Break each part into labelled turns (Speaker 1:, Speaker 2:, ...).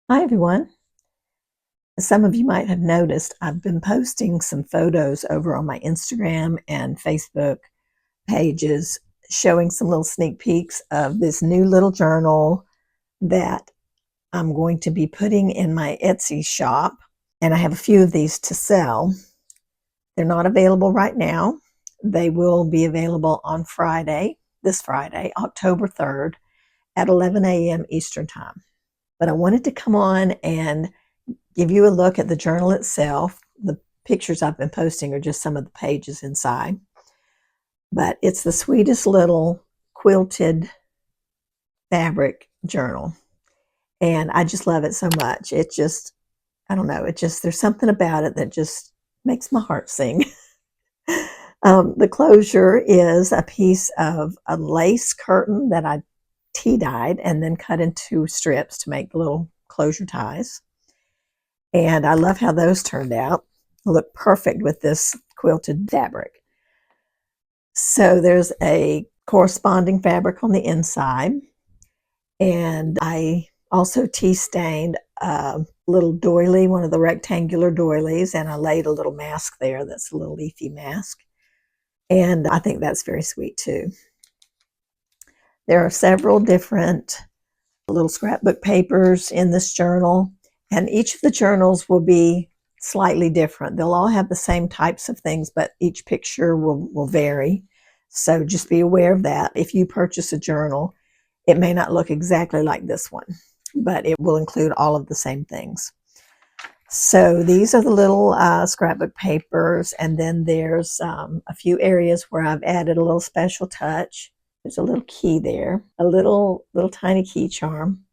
Speaker 1: Hi everyone. As some of you might have noticed, I've been posting some photos over on my Instagram and Facebook pages showing some little sneak peeks of this new little journal that I'm going to be putting in my Etsy shop. And I have a few of these to sell. They're not available right now. They will be available on Friday, this Friday, October 3rd at 11 a.m. Eastern Time. But I wanted to come on and give you a look at the journal itself. The pictures I've been posting are just some of the pages inside. But it's the sweetest little quilted fabric journal. And I just love it so much. It just, I don't know, there's something about it that just makes my heart sing. The closure is a piece of a lace curtain that I tea dyed and then cut into strips to make little closure ties. And I love how those turned out. Look perfect with this quilted fabric. So there's a corresponding fabric on the inside. And I also tea stained a little doily, one of the rectangular doilies, and I laid a little mask there that's a little leafy mask. And I think that's very sweet too. There are several different little scrapbook papers in this journal, and each of the journals will be slightly different. They'll all have the same types of things, but each picture will vary. So just be aware of that. If you purchase a journal, it may not look exactly like this one, but it will include all of the same things. So these are the little scrapbook papers, and then there's a few areas where I've added a little special touch. There's a little key there, a little tiny key charm.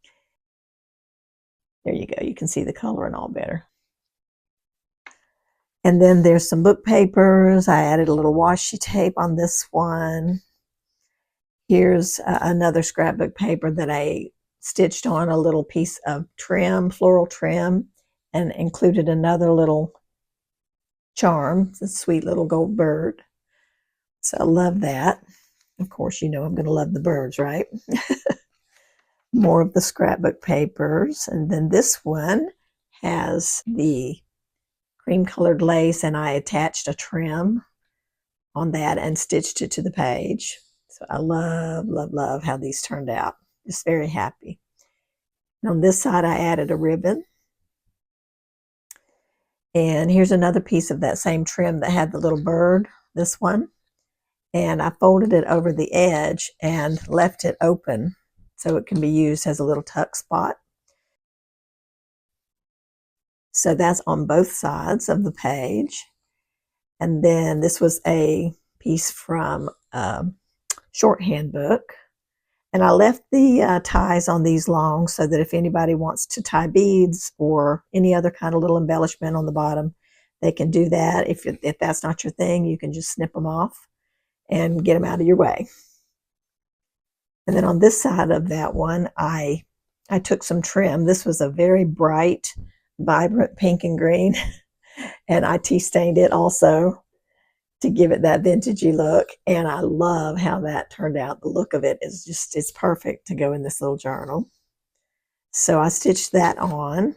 Speaker 1: There you go. You can see the color and all better. And then there's some book papers. I added a little washi tape on this one. Here's another scrapbook paper that I stitched on a little piece of trim, floral trim, and included another little charm, a sweet little gold bird. So I love that. Of course, you know I'm going to love the birds, right? More of the scrapbook papers. And then this one has the cream colored lace, and I attached a trim on that and stitched it to the page. So I love, love, love how these turned out. Just very happy. And on this side, I added a ribbon. And here's another piece of that same trim that had the little bird, this one. And I folded it over the edge and left it open so it can be used as a little tuck spot. So that's on both sides of the page. And then this was a piece from a shorthand book. And I left the ties on these long so that if anybody wants to tie beads or any other kind of little embellishment on the bottom, they can do that. If that's not your thing, you can just snip them off and get them out of your way. And then on this side of that one, I took some trim. This was a very bright, vibrant pink and green, and I tea stained it also to give it that vintagey look. And I love how that turned out. The look of it is just, it's perfect to go in this little journal. So I stitched that on.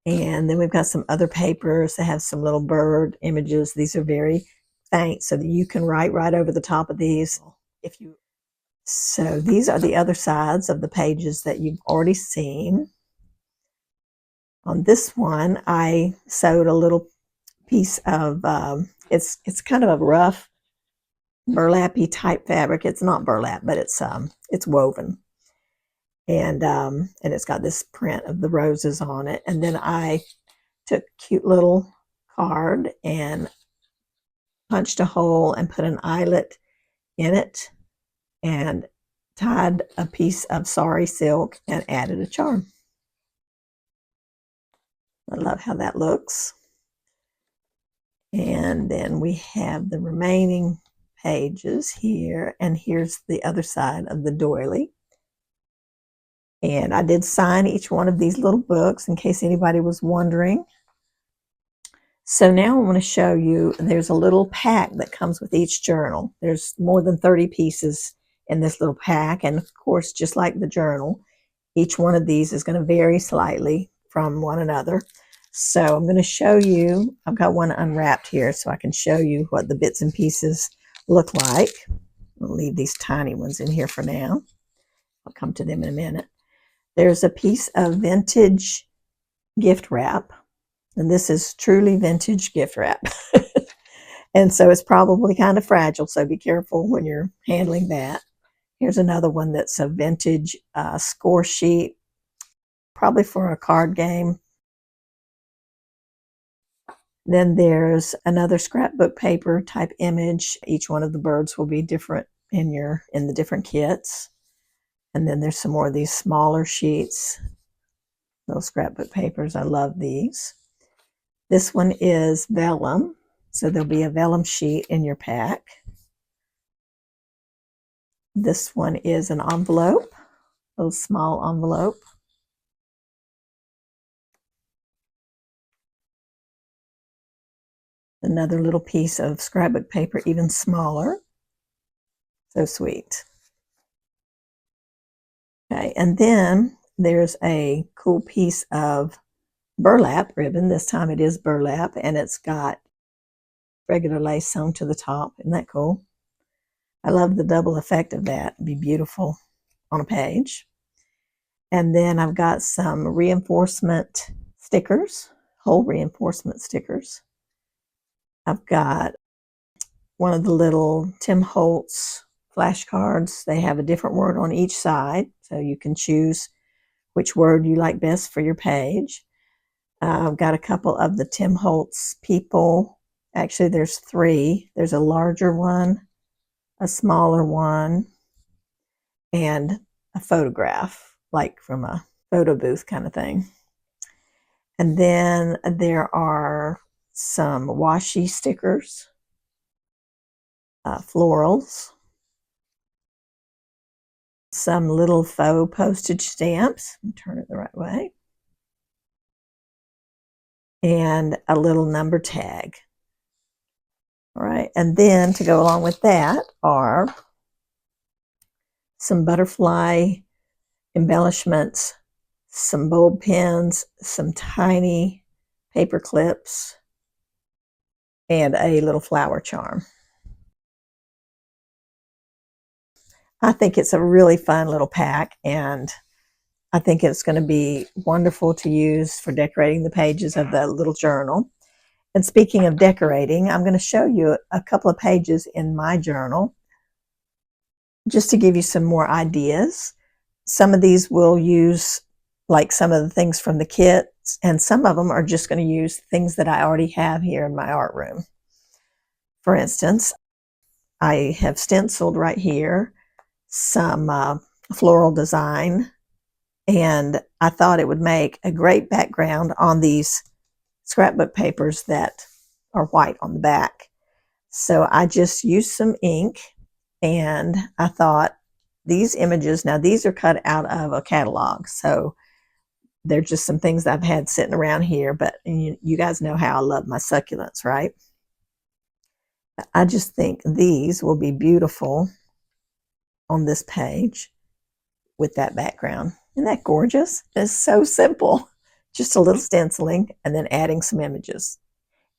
Speaker 1: And then we've got some other papers that have some little bird images. These are very faint so that you can write right over the top of these if you. So these are the other sides of the pages that you've already seen. On this one, I sewed a little piece of, it's kind of a rough burlappy type fabric. It's not burlap, but it's woven. And it's got this print of the roses on it. And then I took a cute little card and punched a hole and put an eyelet in it and tied a piece of sari silk and added a charm. I love how that looks. And then we have the remaining pages here, and here's the other side of the doily. And I did sign each one of these little books in case anybody was wondering. So now I want to show you, there's a little pack that comes with each journal. There's more than 30 pieces in this little pack. And of course, just like the journal, Each one of these is going to vary slightly from one another. So I'm going to show you, I've got one unwrapped here so I can show you what the bits and pieces look like. I'll leave these tiny ones in here for now. I'll come to them in a minute. There's a piece of vintage gift wrap, and this is truly vintage gift wrap. And so it's probably kind of fragile, so be careful when you're handling that. Here's another one that's a vintage score sheet, probably for a card game. Then there's another scrapbook paper type image. Each one of the birds will be different in the different kits. And then there's some more of these smaller sheets, little scrapbook papers. I love these. This one is vellum, so there'll be a vellum sheet in your pack. This one is an envelope, a little small envelope. Another little piece of scrapbook paper, even smaller. So sweet. Okay, and then there's a cool piece of burlap ribbon. This time it is burlap, and it's got regular lace sewn to the top. Isn't that cool? I love the double effect of that. It'd be beautiful on a page. And then I've got some reinforcement stickers, whole reinforcement stickers. I've got one of the little Tim Holtz flashcards. They have a different word on each side, so you can choose which word you like best for your page. I've got a couple of the Tim Holtz people. Actually, there's 3. There's a larger one, a smaller one, and a photograph, like from a photo booth kind of thing. And then there are some washi stickers, florals, some little faux postage stamps. Turn it the right way. And a little number tag. All right, and then to go along with that are some butterfly embellishments, some bulb pins, some tiny paper clips, and a little flower charm. I think it's a really fun little pack, and I think it's going to be wonderful to use for decorating the pages of the little journal. And speaking of decorating, I'm going to show you a couple of pages in my journal just to give you some more ideas. Some of these will use like some of the things from the kits, and some of them are just going to use things that I already have here in my art room. For instance, I have stenciled right here some floral design, and I thought it would make a great background on these scrapbook papers that are white on the back. So I just used some ink, and I thought these images, now these are cut out of a catalog, so they're just some things I've had sitting around here, but you guys know how I love my succulents, right? I just think these will be beautiful on this page with that background. Isn't that gorgeous? It's so simple. Just a little stenciling and then adding some images.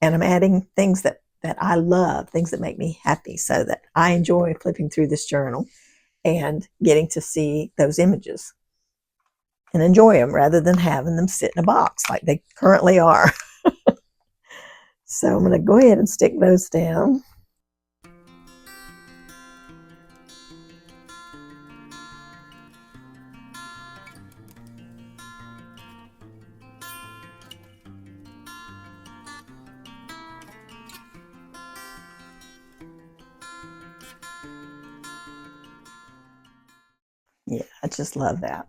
Speaker 1: And I'm adding things that I love, things that make me happy, so that I enjoy flipping through this journal and getting to see those images and enjoy them rather than having them sit in a box like they currently are. So I'm going to go ahead and stick those down. Yeah, I just love that.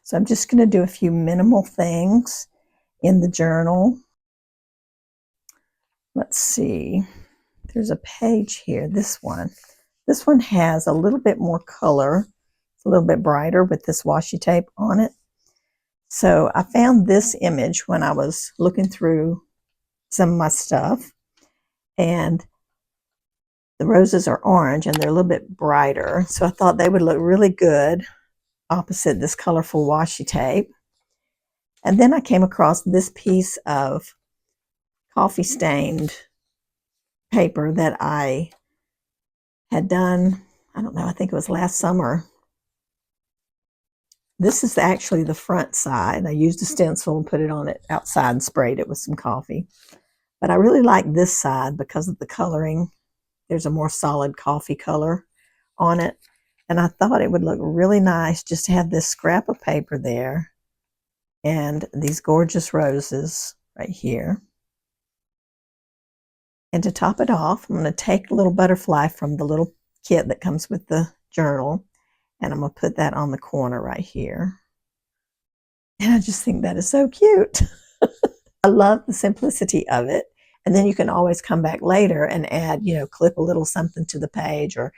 Speaker 1: So I'm just going to do a few minimal things in the journal. Let's see. There's a page here, this one. This one has a little bit more color. It's a little bit brighter with this washi tape on it. So I found this image when I was looking through some of my stuff, and The roses are orange and they're a little bit brighter, so I thought they would look really good opposite this colorful washi tape. And then I came across this piece of coffee stained paper that I had done, I don't know, I think it was last summer. This is actually the front side. I used a stencil and put it on it outside and sprayed it with some coffee. But I really like this side because of the coloring. There's a more solid coffee color on it. And I thought it would look really nice just to have this scrap of paper there and these gorgeous roses right here. And to top it off, I'm going to take a little butterfly from the little kit that comes with the journal, and I'm going to put that on the corner right here. And I just think that is so cute. I love the simplicity of it. And then you can always come back later and add, clip a little something to the page, or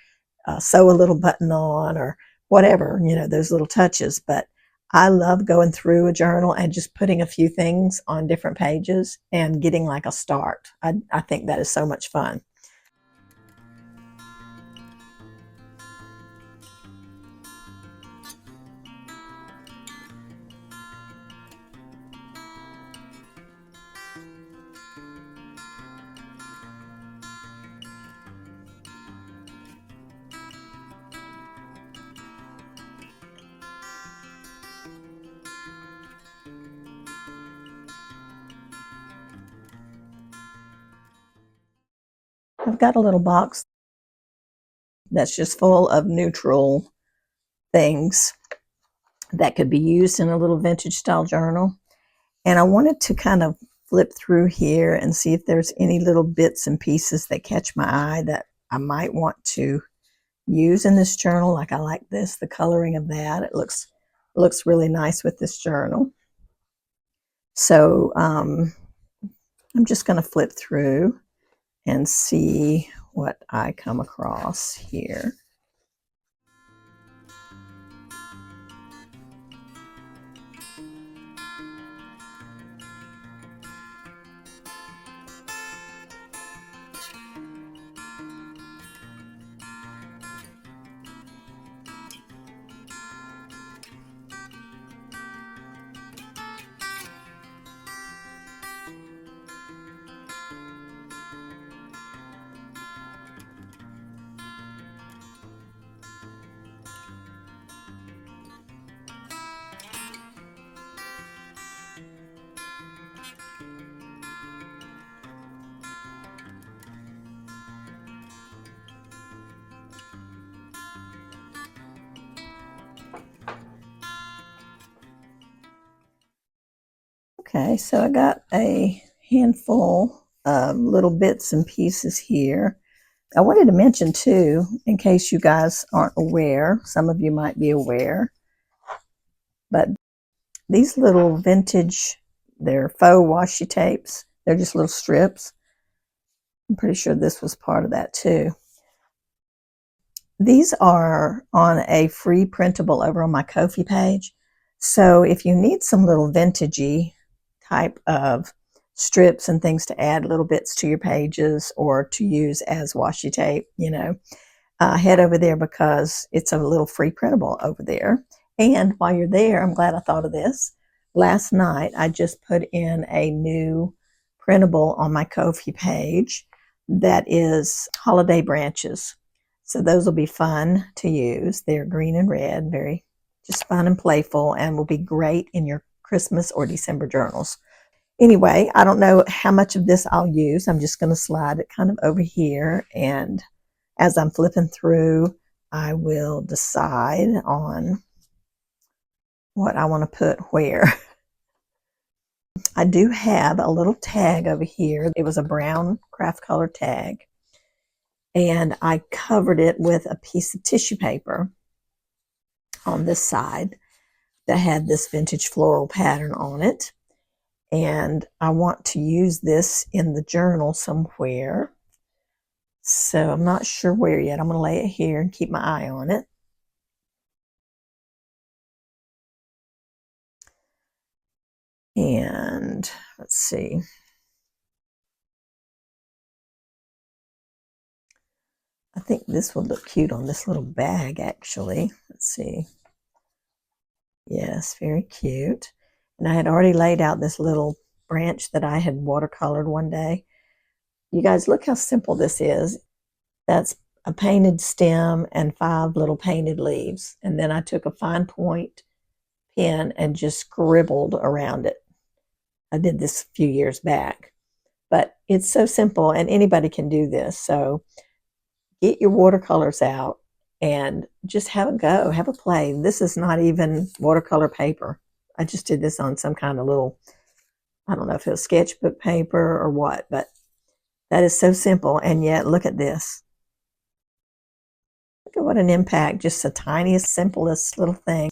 Speaker 1: sew a little button on, or whatever, those little touches. But I love going through a journal and just putting a few things on different pages and getting like a start. I think that is so much fun. I've got a little box that's just full of neutral things that could be used in a little vintage style journal. And I wanted to kind of flip through here and see if there's any little bits and pieces that catch my eye that I might want to use in this journal. Like I like this, the coloring of that. It looks really nice with this journal. So I'm just going to flip through and see what I come across here. Okay, so I got a handful of little bits and pieces here. I wanted to mention too, in case you guys aren't aware, some of you might be aware, but these little vintage, they're faux washi tapes. They're just little strips. I'm pretty sure this was part of that too. These are on a free printable over on my Ko-fi page. So if you need some little vintagey type of strips and things to add little bits to your pages or to use as washi tape, head over there because it's a little free printable over there. And while you're there, I'm glad I thought of this. Last night, I just put in a new printable on my Ko-fi page that is holiday branches. So those will be fun to use. They're green and red, very just fun and playful, and will be great in your Christmas or December journals. Anyway, I don't know how much of this I'll use. I'm just going to slide it kind of over here, and as I'm flipping through, I will decide on what I want to put where. I do have a little tag over here. It was a brown craft color tag, and I covered it with a piece of tissue paper on this side that had this vintage floral pattern on it. And I want to use this in the journal somewhere. So I'm not sure where yet. I'm going to lay it here and keep my eye on it. And let's see. I think this would look cute on this little bag, actually. Let's see. Yes, very cute. And I had already laid out this little branch that I had watercolored one day. You guys, look how simple this is. That's a painted stem and 5 little painted leaves. And then I took a fine point pen and just scribbled around it. I did this a few years back. But it's so simple, and anybody can do this. So get your watercolors out and just have a go, have a play. This is not even watercolor paper. I just did this on some kind of little, I don't know if it was sketchbook paper or what, but that is so simple. And yet, look at this. Look at what an impact, just the tiniest, simplest little thing.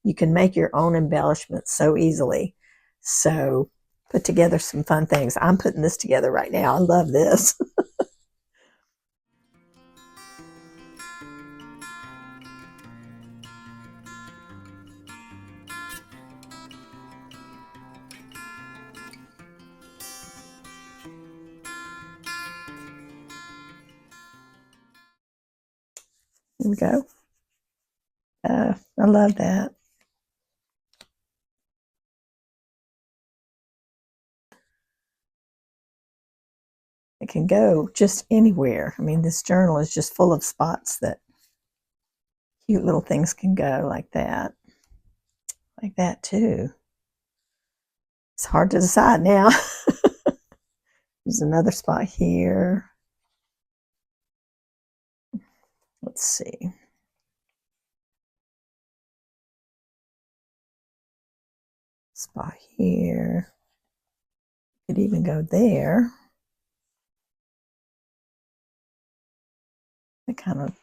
Speaker 1: You can make your own embellishments so easily. So put together some fun things. I'm putting this together right now. I love this. Here we go. I love that. It can go just anywhere. I mean, this journal is just full of spots that cute little things can go like that. Like that too. It's hard to decide now. There's another spot here. Let's see. Spot here. Could even go there. It kind of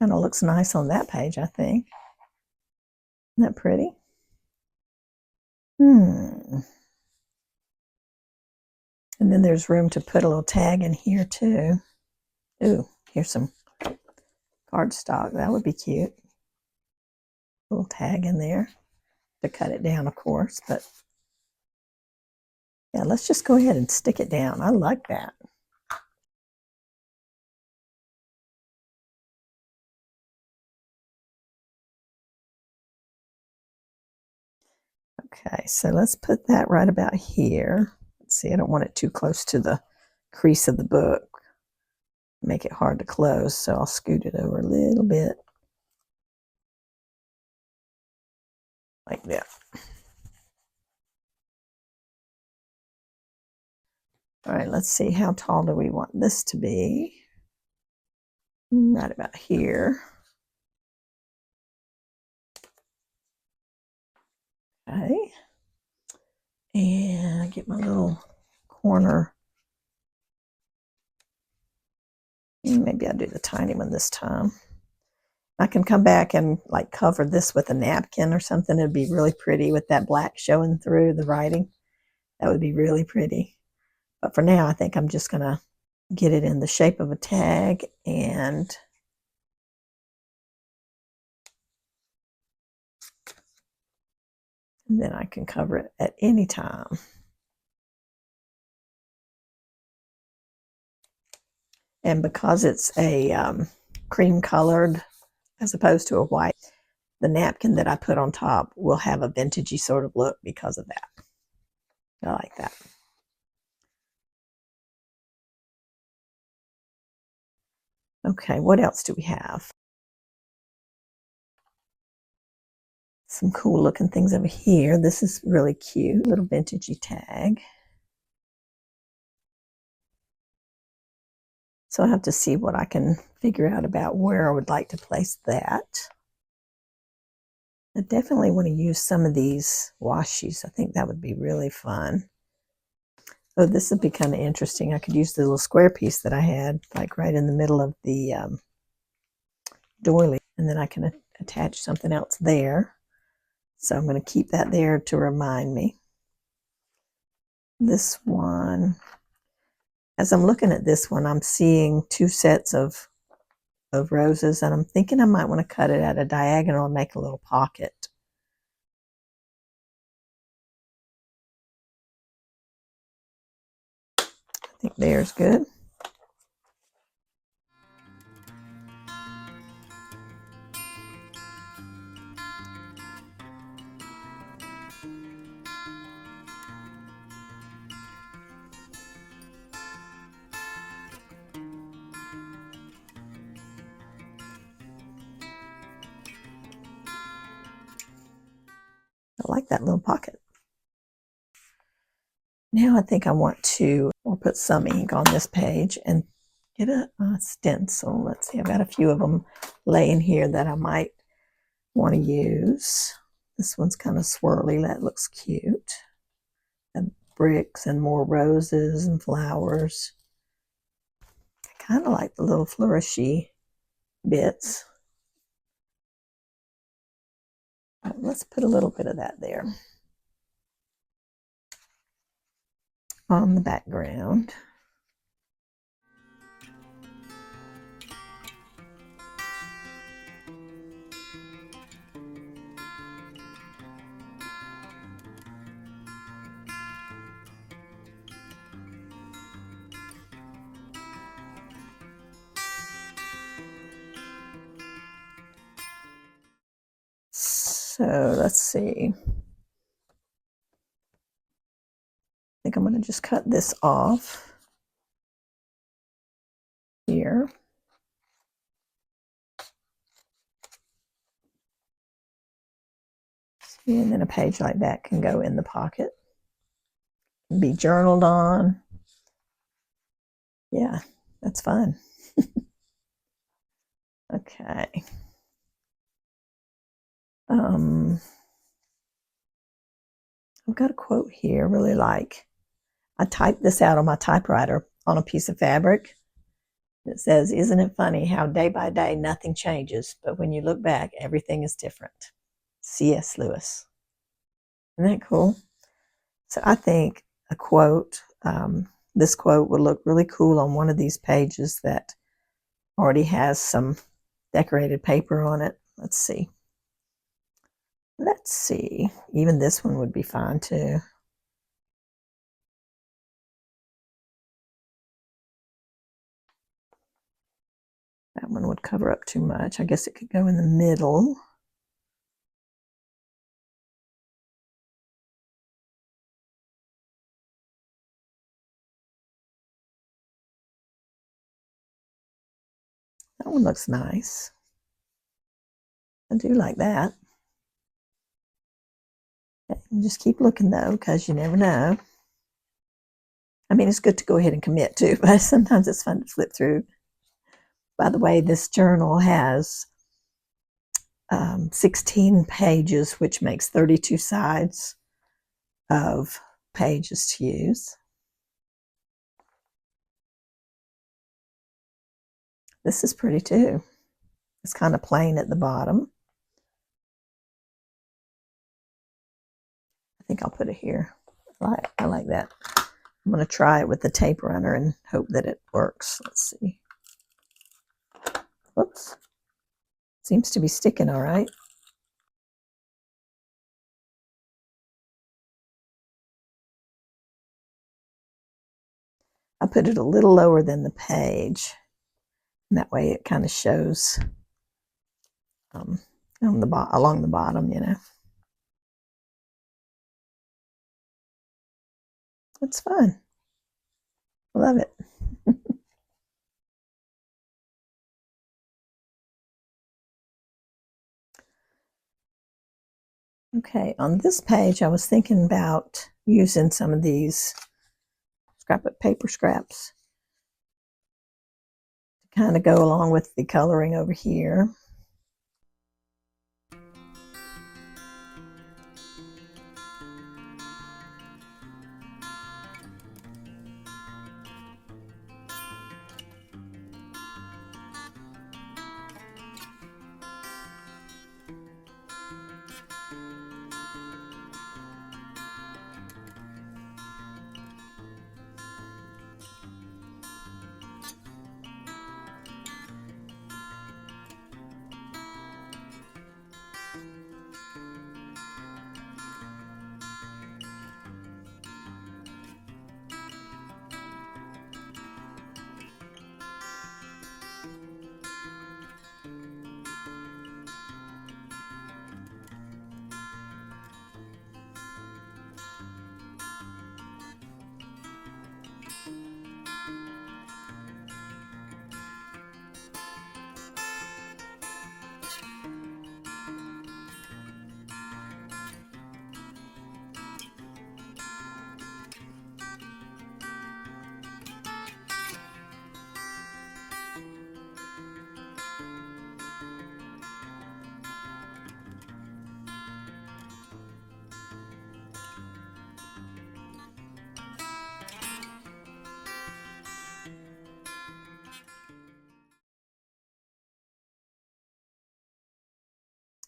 Speaker 1: looks nice on that page, I think. Isn't that pretty? And then there's room to put a little tag in here too. Ooh, here's some cardstock. That would be cute. A little tag in there to cut it down, of course, but yeah, let's just go ahead and stick it down. I like that. Okay, so let's put that right about here. Let's see, I don't want it too close to the crease of the book. Make it hard to close, so I'll scoot it over a little bit. Like that. All right, let's see, how tall do we want this to be? Right about here. Okay. And get my little corner. Maybe I'll do the tiny one this time. I can come back and like cover this with a napkin or something. It'd be really pretty with that black showing through the writing. That would be really pretty. But for now, I think I'm just going to get it in the shape of a tag, and then I can cover it at any time. And because it's a cream colored as opposed to a white, the napkin that I put on top will have a vintagey sort of look because of that. I like that. Okay, what else do we have? Some cool looking things over here. This is really cute, little vintagey tag. So I have to see what I can figure out about where I would like to place that. I definitely want to use some of these washies. I think that would be really fun. Oh, this would be kind of interesting. I could use the little square piece that I had, like right in the middle of the doily, and then I can attach something else there. So I'm going to keep that there to remind me. This one, as I'm looking at this one, I'm seeing 2 sets of roses, and I'm thinking I might want to cut it at a diagonal and make a little pocket. I think there's good. I like that little pocket. Now I think I want to put some ink on this page and get a stencil. Let's see, I've got a few of them laying here that I might want to use. This one's kind of swirly. That looks cute. And bricks and more roses and flowers. I kind of like the little flourishy bits. Let's put a little bit of that there on the background. So let's see. I think I'm going to just cut this off here. See, and then a page like that can go in the pocket, be journaled on. Yeah, that's fun. Okay. I've got a quote here I really like. I typed this out on my typewriter on a piece of fabric. It says, "Isn't it funny how day by day nothing changes, but when you look back, everything is different." C.S. Lewis. Isn't that cool? So I think a quote, this quote would look really cool on one of these pages that already has some decorated paper on it. Let's see. Let's see. Even this one would be fine too. That one would cover up too much. I guess it could go in the middle. That one looks nice. I do like that. Okay, just keep looking though, because you never know. I mean, it's good to go ahead and commit to, but sometimes it's fun to flip through. By the way, this journal has 16 pages, which makes 32 sides of pages to use. This is pretty too. It's kind of plain at the bottom. I think I'll put it here. I like that. I'm going to try it with the tape runner and hope that it works. Let's see. Whoops. Seems to be sticking all right. I put it a little lower than the page. And that way it kind of shows on along the bottom, you know. It's fun. I love it. Okay, on this page, I was thinking about using some of these scrapbook paper scraps to kind of go along with the coloring over here.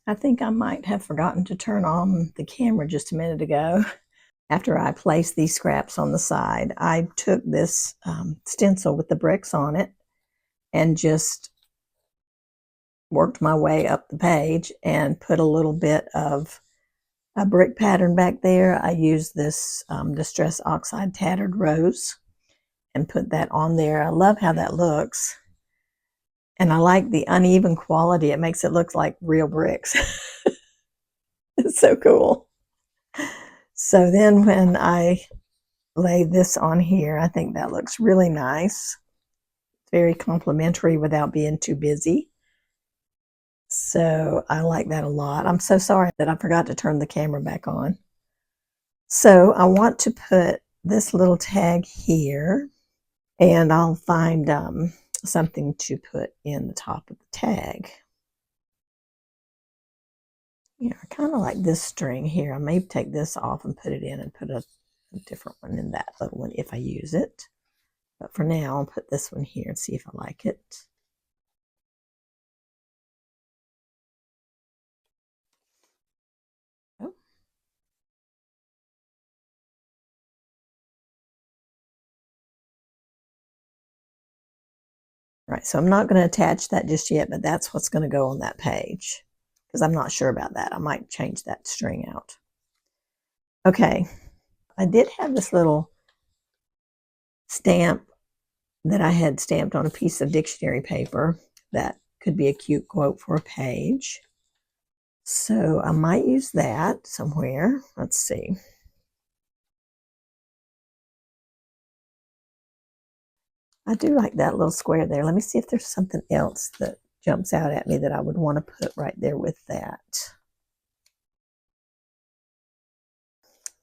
Speaker 1: I think I might have forgotten to turn on the camera just a minute ago. After I placed these scraps on the side, I took this stencil with the bricks on it and just worked my way up the page and put a little bit of a brick pattern back there. I used this Distress Oxide Tattered Rose and put that on there. I love how that looks. And I like the uneven quality. It makes it look like real bricks. It's so cool. So then when I lay this on here, I think that looks really nice. Very complimentary without being too busy. So I like that a lot. I'm so sorry that I forgot to turn the camera back on. So I want to put this little tag here, and I'll find something to put in the top of the tag. Yeah, I kind of like this string here. I may take this off and put it in and put a different one in that little one if I use it. But for now, I'll put this one here and see if I like it. Oh. All right, so I'm not going to attach that just yet, but that's what's going to go on that page because I'm not sure about that. I might change that string out. Okay, I did have this little stamp that I had stamped on a piece of dictionary paper that could be a cute quote for a page. So I might use that somewhere. Let's see. I do like that little square there. Let me see if there's something else that jumps out at me that I would want to put right there with that.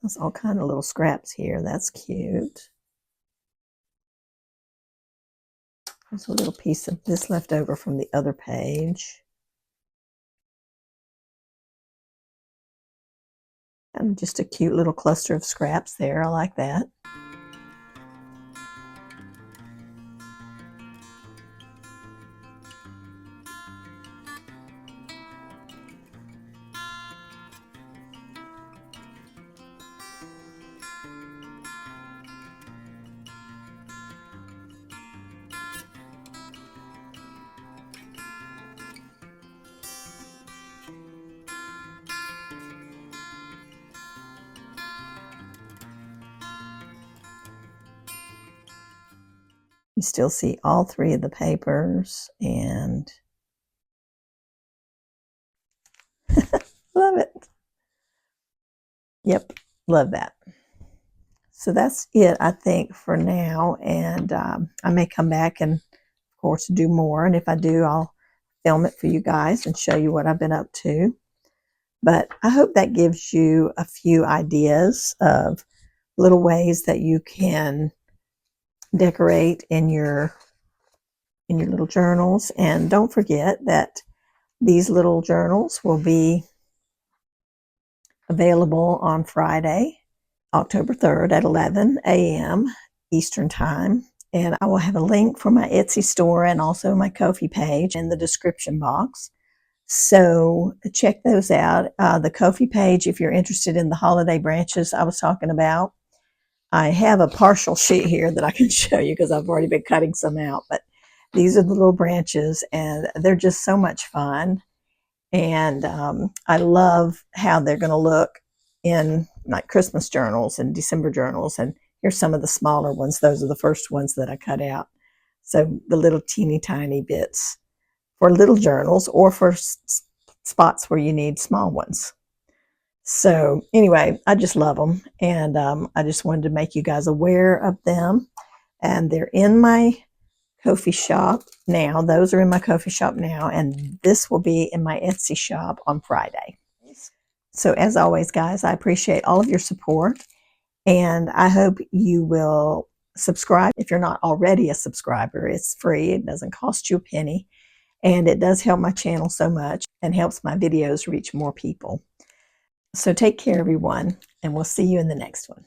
Speaker 1: There's all kind of little scraps here. That's cute. There's a little piece of this left over from the other page. And just a cute little cluster of scraps there. I like that. You still see all three of the papers, and love it. Yep, love that. So that's it, I think, for now. And I may come back and, of course, do more. And if I do, I'll film it for you guys and show you what I've been up to. But I hope that gives you a few ideas of little ways that you can decorate in your little journals. And don't forget that these little journals will be available on Friday, October 3rd at 11 a.m. Eastern Time. And I will have a link for my Etsy store and also my Ko-fi page in the description box. So check those out. The Ko-fi page, if you're interested in the holiday branches I was talking about. I have a partial sheet here that I can show you because I've already been cutting some out. But these are the little branches, and they're just so much fun. And I love how they're going to look in like Christmas journals and December journals. And here's some of the smaller ones. Those are the first ones that I cut out. So the little teeny tiny bits for little journals or for spots where you need small ones. So anyway, I just love them. And I just wanted to make you guys aware of them. And they're in my Ko-fi shop now. Those are in my Ko-fi shop now, and this will be in my Etsy shop on Friday. So as always, guys, I appreciate all of your support, and I hope you will subscribe if you're not already a subscriber. It's free. It doesn't cost you a penny, and it does help my channel so much and helps my videos reach more people. So take care, everyone, and we'll see you in the next one.